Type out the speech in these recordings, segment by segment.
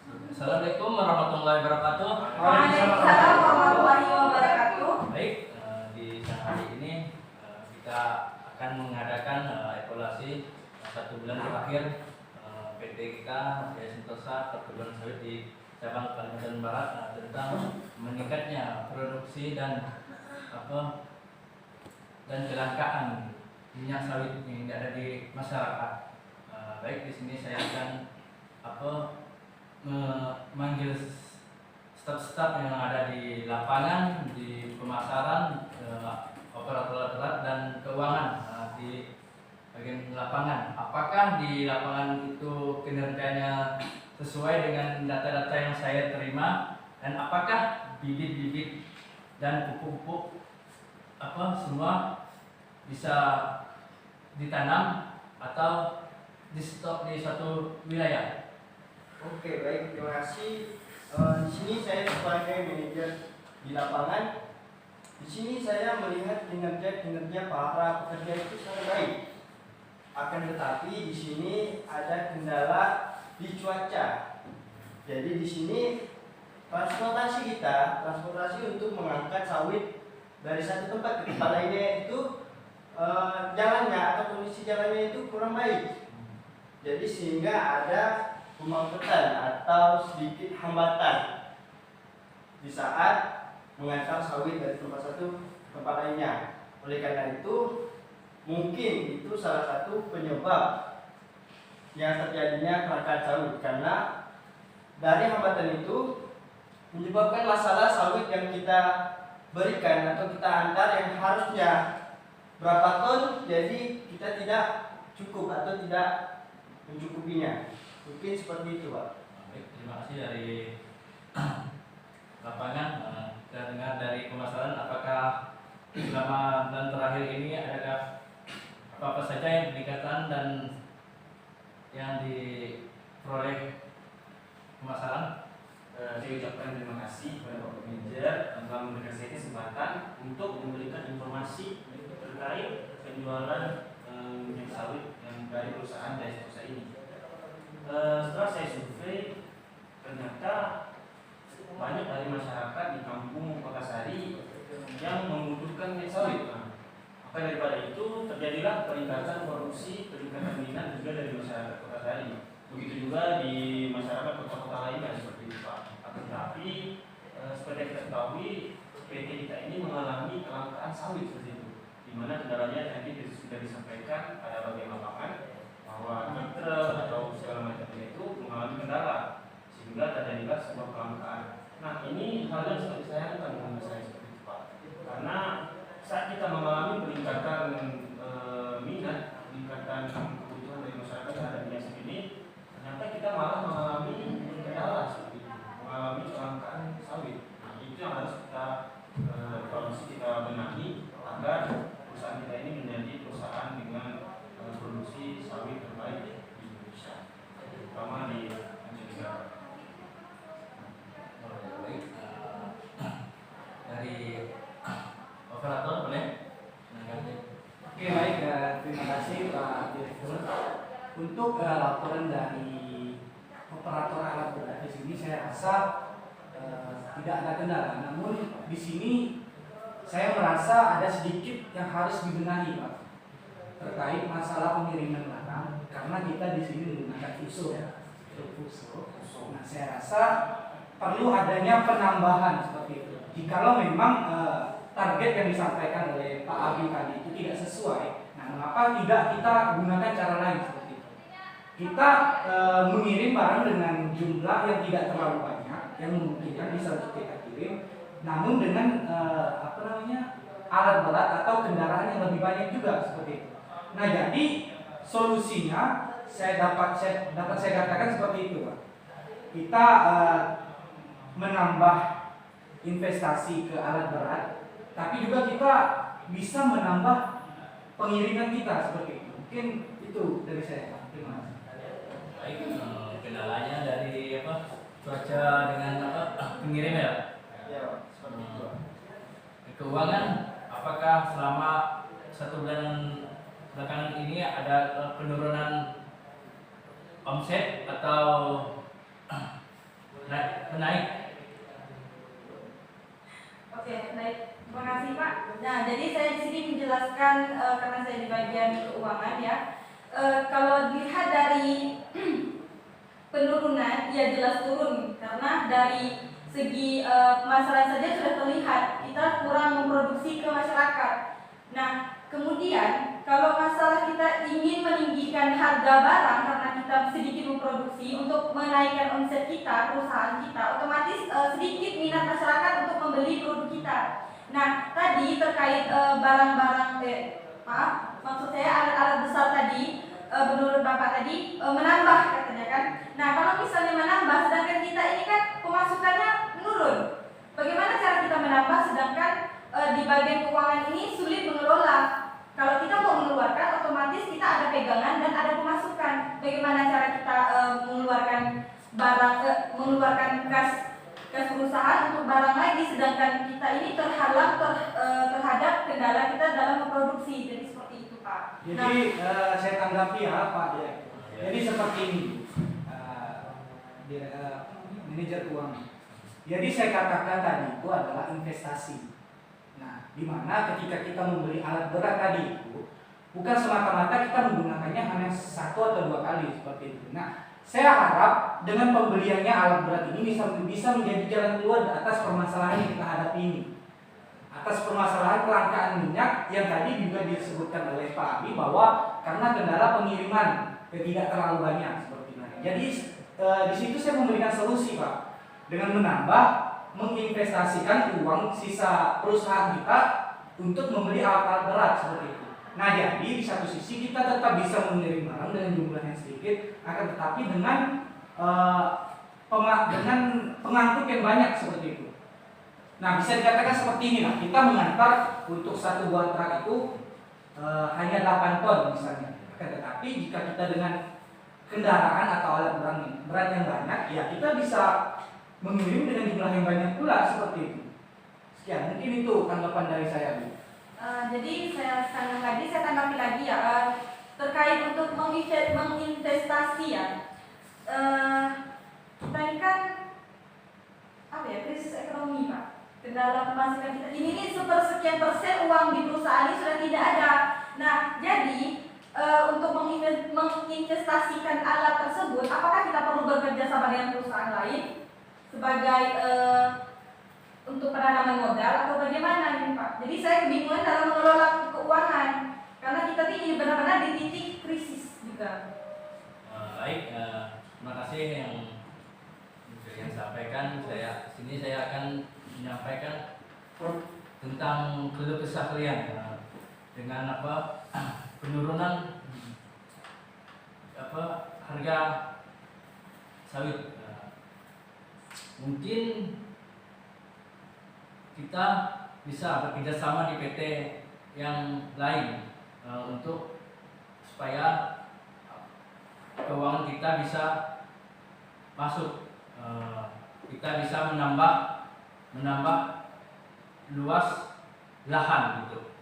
Assalamualaikum warahmatullahi wabarakatuh. Waalaikumsalam warahmatullahi wabarakatuh. Baik, di siang hari ini kita akan mengadakan evaluasi 1 bulan terakhir PT kita Jaya Sentosa Perkebunan Sawit di cabang Kalimantan Barat tentang meningkatnya produksi dan kelangkaan minyak sawit yang ada di masyarakat. Baik, di sini saya akan memanggil staf-staf yang ada di lapangan, di pemasaran, operator alat dan keuangan di bagian lapangan. Apakah di lapangan itu kinerjanya sesuai dengan data-data yang saya terima, dan apakah bibit-bibit dan pupuk-pupuk semua bisa ditanam atau di stok di suatu wilayah? Oke, baik, terima kasih. Di sini saya sebagai manajer di lapangan. Di sini saya melihat kinerja para pekerja itu sangat baik. Akan tetapi di sini ada kendala di cuaca. Jadi di sini transportasi untuk mengangkat sawit dari satu tempat ke tempat lainnya itu jalannya atau kondisi jalannya itu kurang baik. Jadi sehingga ada kemacetan atau sedikit hambatan di saat mengantar sawit dari tempat satu ke tempat lainnya. Oleh karena itu, mungkin itu salah satu penyebab yang terjadinya kelangkaan sawit, karena dari hambatan itu menyebabkan masalah sawit yang kita berikan atau kita antar yang harusnya berapa ton, jadi kita tidak cukup atau tidak mencukupinya. Mungkin seperti itu, Pak. Baik, terima kasih dari lapangan. Kita dengar dari pemasaran, apakah selama bulan terakhir ini adakah apa saja yang peningkatan dan yang diperoleh pemasaran? Saya ucapkan terima kasih kepada Bapak Manajer yang telah memberikan saya kesempatan untuk memberikan informasi terkait penjualan minyak sawit yang dari perusahaan Jaya Sentosa ini. Setelah saya survei, ternyata banyak dari masyarakat di kampung Kota Sari yang membutuhkan minyak sawit. Maka daripada itu terjadilah peningkatan produksi, peningkatan minat juga dari masyarakat Kota Sari. Begitu juga di masyarakat kota-kota lainnya seperti itu, Pak. Tetapi seperti yang kita ketahui, PT kita ini mengalami kelangkaan sawit seperti itu, di mana kendalanya tadi sudah disampaikan pada bagian lapangan bahwa truk atau segala macamnya itu mengalami kendala sehingga terjadilah sebuah kelangkaan. Nah, ini hal yang sangat disayangkan menurut saya seperti itu, Pak. Karena saat kita mengalami peningkatan minat, peningkatan kebutuhan dari masyarakat terhadap minyak sawit ini, ternyata kita malah mengalami kendala seperti itu, mengalami kelangkaan sawit. Nah, itu yang harus kita kita benahi agar perusahaan kita ini menjadi perusahaan dengan produksi sawit terbaik di Indonesia, terutama di mancanegara. Baik, dari operator boleh? Oke, baik, terima kasih Pak Direktur. Untuk laporan dari operator alat berat di sini saya rasa tidak ada kendala. Namun di sini saya merasa ada sedikit yang harus dibenahi, Pak, terkait masalah pengiriman barang, karena kita di sini menggunakan fuso. Nah, saya rasa perlu adanya penambahan seperti itu. Jikalau memang target yang disampaikan oleh Pak Abi tadi itu tidak sesuai, nah mengapa tidak kita gunakan cara lain seperti itu? Kita mengirim barang dengan jumlah yang tidak terlalu banyak, yang memungkinkan bisa untuk kita kirim, namun dengan alat berat atau kendaraan yang lebih banyak juga seperti itu. Nah, jadi solusinya dapat saya katakan seperti itu, Pak. Kita menambah investasi ke alat berat, tapi juga kita bisa menambah pengiriman kita seperti itu. Mungkin itu dari saya, Pak. Terima kasih. Baik, kendalanya dari cuaca dengan pengirim ya? Ya, seperti itu. Keuangan, apakah selama 1 bulan belakangan ini ada penurunan omset atau menaik. Oke, baik. Terima kasih Pak. Nah, jadi saya di sini menjelaskan karena saya di bagian keuangan ya. Kalau dilihat dari penurunan, ya jelas turun karena dari segi pemasaran saja sudah terlihat kita kurang memproduksi ke masyarakat. Nah, kemudian kalau masalah kita ingin meninggikan harga barang karena kita sedikit memproduksi untuk menaikkan omset kita, perusahaan kita, otomatis sedikit minat masyarakat untuk membeli produk kita. Nah, tadi terkait barang-barang, maksud saya alat-alat besar tadi, menurut Bapak tadi menambah katanya kan. Nah, kalau misalnya menambah, sedangkan kita ini kan pemasukannya menurun. Bagaimana cara kita menambah sedangkan di bagian keuangan ini sulit mengelola? Kalau kita mau mengeluarkan, otomatis kita ada pegangan dan ada pemasukan. Bagaimana cara kita mengeluarkan barang, mengeluarkan kas perusahaan untuk barang lagi, sedangkan kita ini terhalang terhadap kendala kita dalam memproduksi. Jadi seperti itu Pak. Jadi saya tanggapi ya Pak Direktur. Jadi seperti ini, manajer keuangan. Jadi saya katakan tadi itu adalah investasi. Nah, di mana ketika kita membeli alat berat tadi itu bukan semata-mata kita menggunakannya hanya 1 atau 2 kali seperti itu. Nah, saya harap dengan pembeliannya alat berat ini bisa menjadi jalan keluar atas permasalahan yang kita hadapi ini. Atas permasalahan kelangkaan minyak yang tadi juga disebutkan oleh Pak Abi bahwa karena kendala pengiriman tidak terlalu banyak seperti itu. Jadi di situ saya memberikan solusi Pak dengan menambah menginvestasikan uang sisa perusahaan kita untuk membeli alat-alat berat seperti itu. Nah, jadi di satu sisi kita tetap bisa mengirim barang dengan jumlah yang sedikit, akan tetapi dengan pengangkut yang banyak seperti itu. Nah, bisa dikatakan seperti ini lah. Kita mengantar untuk 1 buah truk itu hanya 8 ton misalnya. Akan tetapi jika kita dengan kendaraan atau alat berat yang banyak, ya kita bisa mengirim dengan jumlah yang banyak pula seperti itu. Sekian, mungkin itu tanggapan dari saya, Bu. Jadi saya tanggapi lagi ya terkait untuk menginvestasi ya. Kita ini kan krisis ekonomi Pak. Kendala pemasukan kita ini sepersekian persen uang di perusahaan ini sudah tidak ada. Nah, jadi untuk menginvestasikan alat tersebut, apakah kita perlu bekerja sama dengan perusahaan lain sebagai untuk penanaman modal atau bagaimana nih Pak? Jadi saya kebingungan dalam mengelola keuangan karena kita ini benar-benar di titik krisis juga. Baik, terima kasih yang sampaikan. Saya akan menyampaikan tentang keluh kesah kalian dengan penurunan harga sawit. Mungkin kita bisa bekerja sama di PT yang lain untuk supaya keuangan kita bisa masuk, kita bisa menambah luas lahan gitu.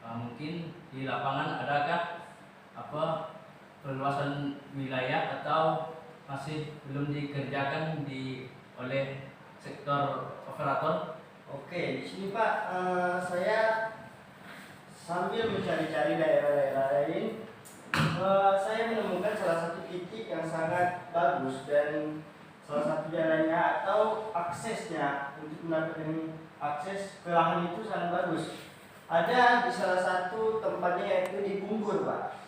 Mungkin di lapangan adakah perluasan wilayah atau masih belum dikerjakan oleh sektor operator? Oke, di sini Pak, saya sambil mencari-cari daerah-daerah lain, saya menemukan salah satu titik yang sangat bagus dan salah satu jalannya atau aksesnya untuk mendapatkan akses ke lahan itu sangat bagus. Ada di salah satu tempatnya yaitu di Bunggur Pak.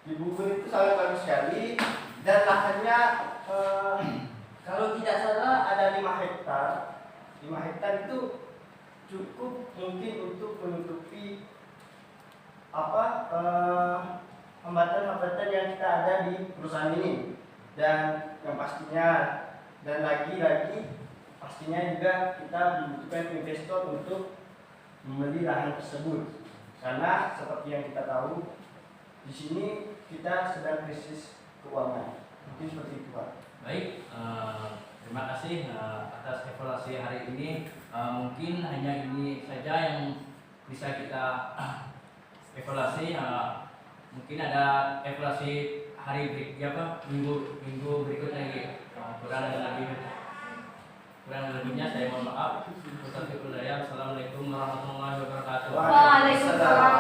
Di Bunggur itu sangat bagus sekali dan lahannya kalau tidak salah ada 5 hektar. 5 hektar itu cukup mungkin untuk menutupi hambatan-hambatan yang kita ada di perusahaan ini. Dan yang pastinya dan lagi-lagi pastinya juga kita dibutuhkan investor untuk membeli lahan tersebut. Karena seperti yang kita tahu di sini kita sedang krisis keuangan. Mungkin seperti itu Pak. Baik, terima kasih atas evaluasi hari ini. Mungkin hanya ini saja yang bisa kita evaluasi. Mungkin ada evaluasi minggu berikutnya lagi, kurang lebih Kurang lebihnya saya mohon maaf. Assalamualaikum warahmatullahi wabarakatuh. Waalaikumsalam